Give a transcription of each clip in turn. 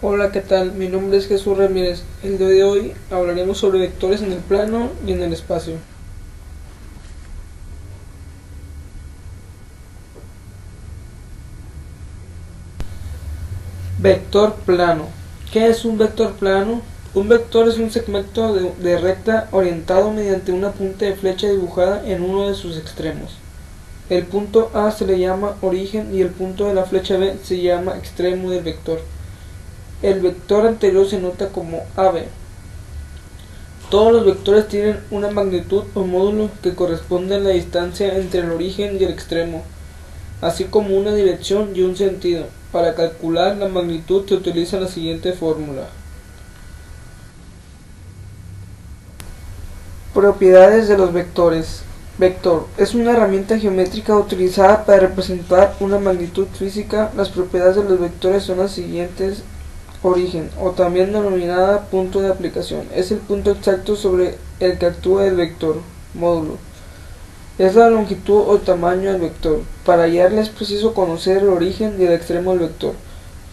Hola, ¿qué tal? Mi nombre es Jesús Ramírez. El día de hoy hablaremos sobre vectores en el plano y en el espacio. Vector plano. ¿Qué es un vector plano? Un vector es un segmento de recta orientado mediante una punta de flecha dibujada en uno de sus extremos. El punto A se le llama origen y el punto de la flecha B se llama extremo del vector. El vector anterior se nota como AB. Todos los vectores tienen una magnitud o módulo que corresponde a la distancia entre el origen y el extremo, así como una dirección y un sentido. Para calcular la magnitud se utiliza la siguiente fórmula. Propiedades de los vectores. Vector es una herramienta geométrica utilizada para representar una magnitud física. Las propiedades de los vectores son las siguientes. Origen, o también denominada punto de aplicación, es el punto exacto sobre el que actúa el vector. Módulo es la longitud o tamaño del vector. Para hallarla es preciso conocer el origen y el extremo del vector,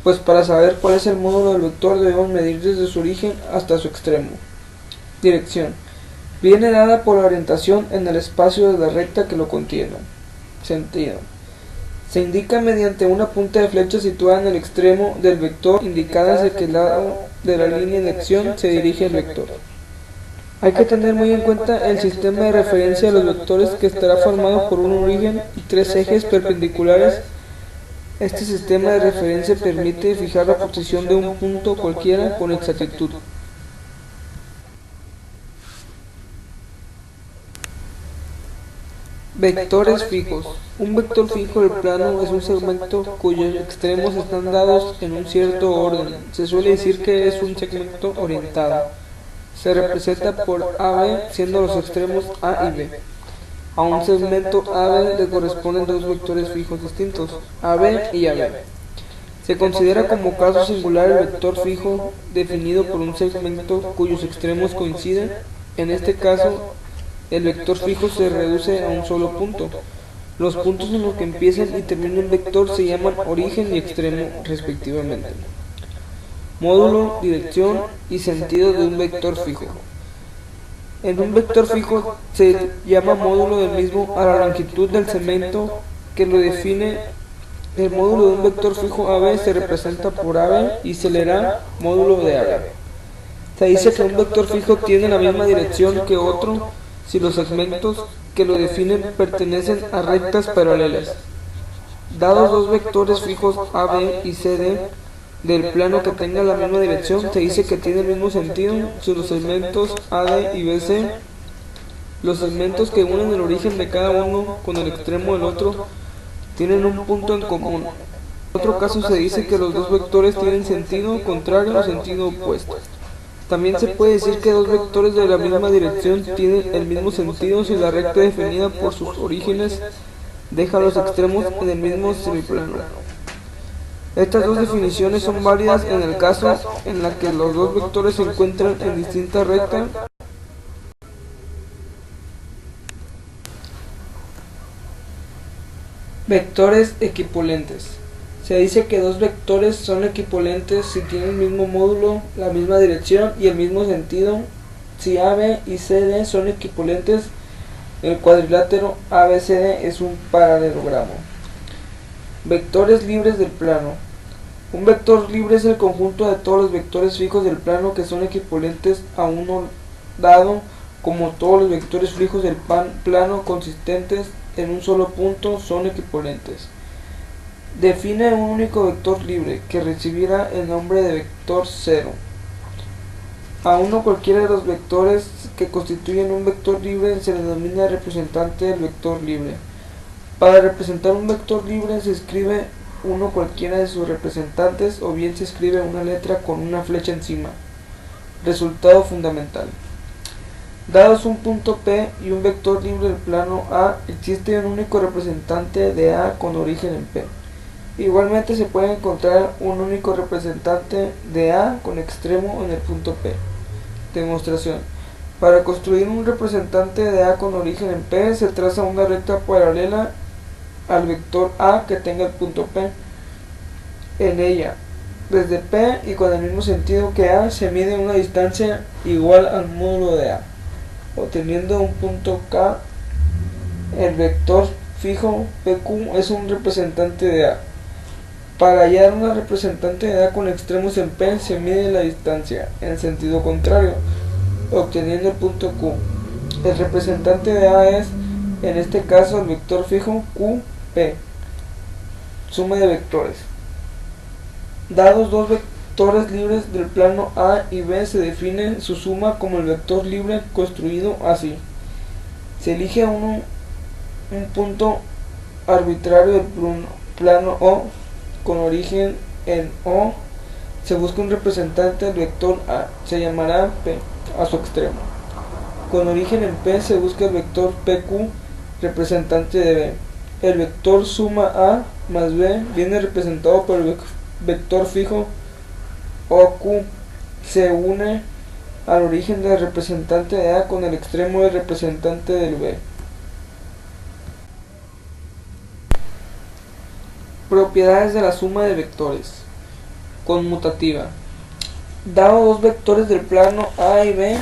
pues para saber cuál es el módulo del vector debemos medir desde su origen hasta su extremo. Dirección viene dada por la orientación en el espacio de la recta que lo contiene. Sentido se indica mediante una punta de flecha situada en el extremo del vector, indicada hacia qué lado de la línea de acción se dirige el vector. Hay que tener muy en cuenta el sistema de referencia de los vectores, que estará formado por un origen y tres ejes perpendiculares. Este sistema de referencia permite fijar la posición de un punto cualquiera con exactitud. Vectores fijos. Un vector fijo del plano es un segmento cuyos extremos están dados en un cierto orden. Se suele decir que es un segmento orientado. Se representa por AB, siendo los extremos A y B. A un segmento AB le corresponden dos vectores fijos distintos, AB y AB. Se considera como caso singular el vector fijo definido por un segmento cuyos extremos coinciden. En este caso, el vector fijo se reduce a un solo punto. Los puntos en los que empieza y termina el vector se llaman origen y extremo respectivamente. Módulo, dirección y sentido de un vector fijo. En un vector fijo se llama módulo del mismo a la longitud del segmento que lo define. El módulo de un vector fijo AB se representa por AB y se le da módulo de AB. Se dice que un vector fijo tiene la misma dirección que otro si los segmentos que lo definen pertenecen a rectas paralelas. Dados dos vectores fijos AB y CD del plano que tengan la misma dirección, se dice que tienen el mismo sentido si los segmentos AD y BC, los segmentos que unen el origen de cada uno con el extremo del otro, tienen un punto en común. En otro caso se dice que los dos vectores tienen sentido contrario o sentido opuesto. También se puede decir que dos vectores de la misma dirección tienen el mismo sentido si la recta definida por sus orígenes deja los extremos en el mismo semiplano. Estas dos definiciones son válidas en el caso en la que los dos vectores se encuentran en distintas rectas. Vectores equipolentes. Se dice que dos vectores son equipolentes si tienen el mismo módulo, la misma dirección y el mismo sentido. Si AB y CD son equipolentes, el cuadrilátero ABCD es un paralelogramo. Vectores libres del plano. Un vector libre es el conjunto de todos los vectores fijos del plano que son equipolentes a uno dado, como todos los vectores fijos del plano consistentes en un solo punto son equipolentes. Define un único vector libre, que recibirá el nombre de vector cero. A uno cualquiera de los vectores que constituyen un vector libre se le denomina representante del vector libre. Para representar un vector libre se escribe uno cualquiera de sus representantes o bien se escribe una letra con una flecha encima. Resultado fundamental. Dados un punto P y un vector libre del plano A, existe un único representante de A con origen en P. Igualmente se puede encontrar un único representante de A con extremo en el punto P. Demostración. Para construir un representante de A con origen en P, se traza una recta paralela al vector A que tenga el punto P. En ella, Desde P y con el mismo sentido que A se mide una distancia igual al módulo de A. Obteniendo un punto K, el vector fijo PQ es un representante de A. Para hallar una representante de A con extremos en P se mide la distancia en sentido contrario, obteniendo el punto Q. El representante de A es, en este caso, el vector fijo QP. Suma de vectores. Dados dos vectores libres del plano A y B, se define su suma como el vector libre construido así. Se elige un punto arbitrario del plano O con origen en O. Se busca un representante del vector A, se llamará P, a su extremo. Con origen en P se busca el vector PQ, representante de B. El vector suma A más B viene representado por el vector fijo OQ. Se une al origen del representante de A con el extremo del representante del B. Propiedades de la suma de vectores. Conmutativa. Dado dos vectores del plano A y B,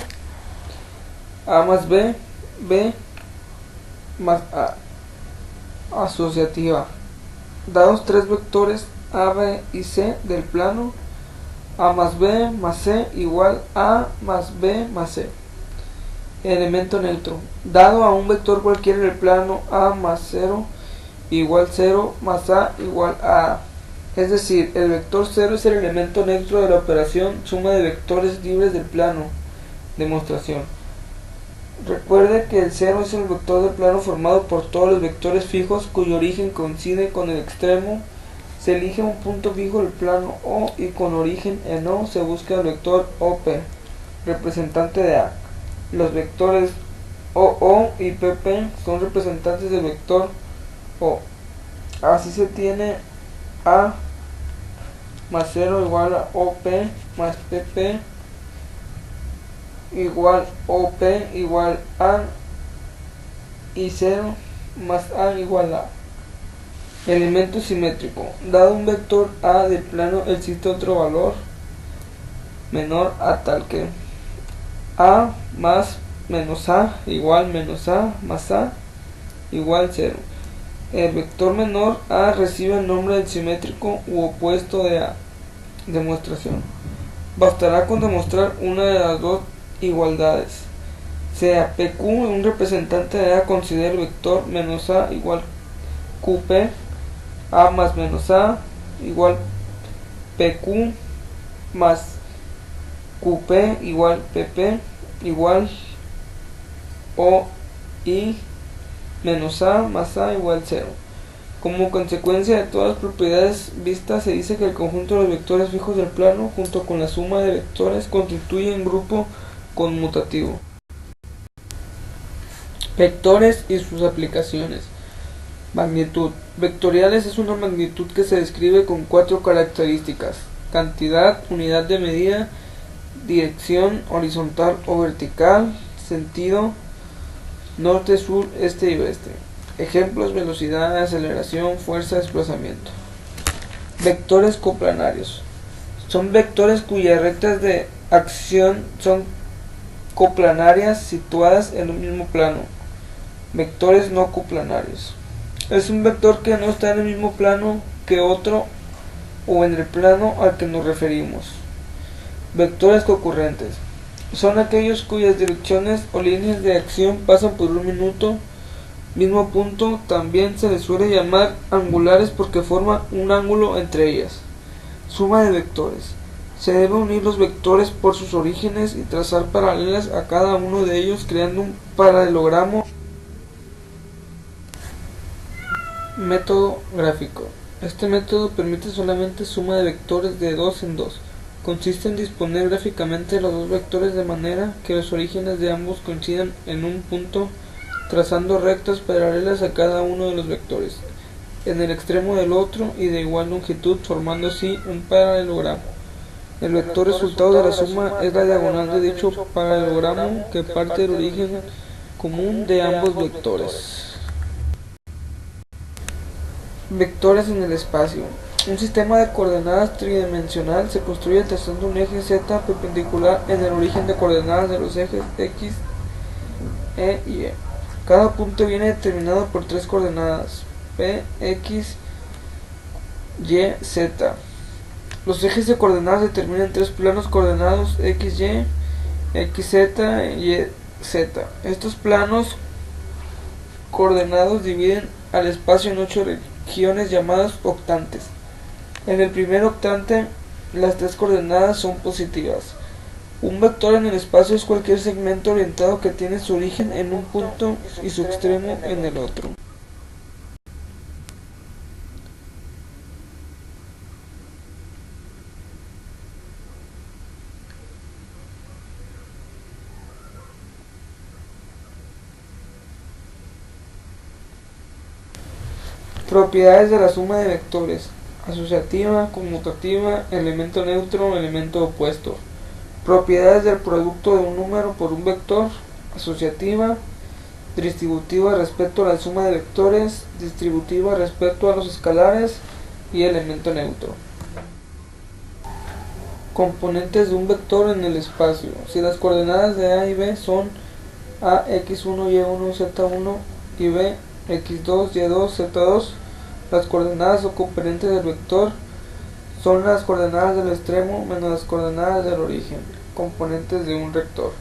A más B, B más A. Asociativa. Dados tres vectores A, B y C del plano, A más B más C igual A más B más C. Elemento neutro. Dado a un vector cualquiera del plano A más 0 igual 0 más A igual a A. Es decir, el vector 0 es el elemento neutro de la operación suma de vectores libres del plano. Demostración. Recuerde que el 0 es el vector del plano formado por todos los vectores fijos cuyo origen coincide con el extremo. Se elige un punto fijo del plano O y con origen en O se busca el vector OP, representante de A. Los vectores OO y PP son representantes del vector O. Así se tiene A más 0 igual a OP más PP igual OP igual A y 0 más A igual a. Elemento simétrico. Dado un vector A del plano existe otro valor menor a tal que A más menos A igual menos A más A igual 0. El vector menor A recibe el nombre del simétrico u opuesto de A. Demostración. Bastará con demostrar una de las dos igualdades. Sea PQ un representante de A, considera el vector menos A igual QP, A más menos A igual PQ más QP igual PP igual O y menos A más A igual 0. Como consecuencia de todas las propiedades vistas, se dice que el conjunto de los vectores fijos del plano junto con la suma de vectores constituye un grupo conmutativo. Vectores y sus aplicaciones. Magnitud. Vectoriales es una magnitud que se describe con cuatro características: cantidad, unidad de medida, dirección horizontal o vertical, sentido norte, sur, este y oeste. Ejemplos: velocidad, aceleración, fuerza, desplazamiento. Vectores coplanarios. Son vectores cuyas rectas de acción son coplanarias situadas en un mismo plano. Vectores no coplanarios. Es un vector que no está en el mismo plano que otro o en el plano al que nos referimos. Vectores concurrentes. Son aquellos cuyas direcciones o líneas de acción pasan por un mismo punto. También se les suele llamar angulares porque forman un ángulo entre ellas. Suma de vectores. Se debe unir los vectores por sus orígenes y trazar paralelas a cada uno de ellos creando un paralelogramo. Método gráfico. Este método permite solamente suma de vectores de 2 en 2. Consiste en disponer gráficamente los dos vectores de manera que los orígenes de ambos coincidan en un punto, trazando rectas paralelas a cada uno de los vectores en el extremo del otro y de igual longitud, formando así un paralelogramo. El vector resultado de la suma es la diagonal de dicho paralelogramo que parte del origen común de ambos vectores. Vectores en el espacio. Un sistema de coordenadas tridimensional se construye trazando un eje z perpendicular en el origen de coordenadas de los ejes x, e y e. Cada punto viene determinado por tres coordenadas, p, x, y, z. Los ejes de coordenadas determinan tres planos coordenados x, y, x, z y z. Estos planos coordenados dividen al espacio en 8 regiones llamadas octantes. En el primer octante, las tres coordenadas son positivas. Un vector en el espacio es cualquier segmento orientado que tiene su origen en un punto y su extremo en el otro. Propiedades de la suma de vectores: asociativa, conmutativa, elemento neutro, elemento opuesto. Propiedades del producto de un número por un vector: asociativa, distributiva respecto a la suma de vectores, distributiva respecto a los escalares y elemento neutro. Componentes de un vector en el espacio: si las coordenadas de A y B son A, x1, y1, z1 y B, x2, y2, z2, las coordenadas o componentes del vector son las coordenadas del extremo menos las coordenadas del origen. Componentes de un vector.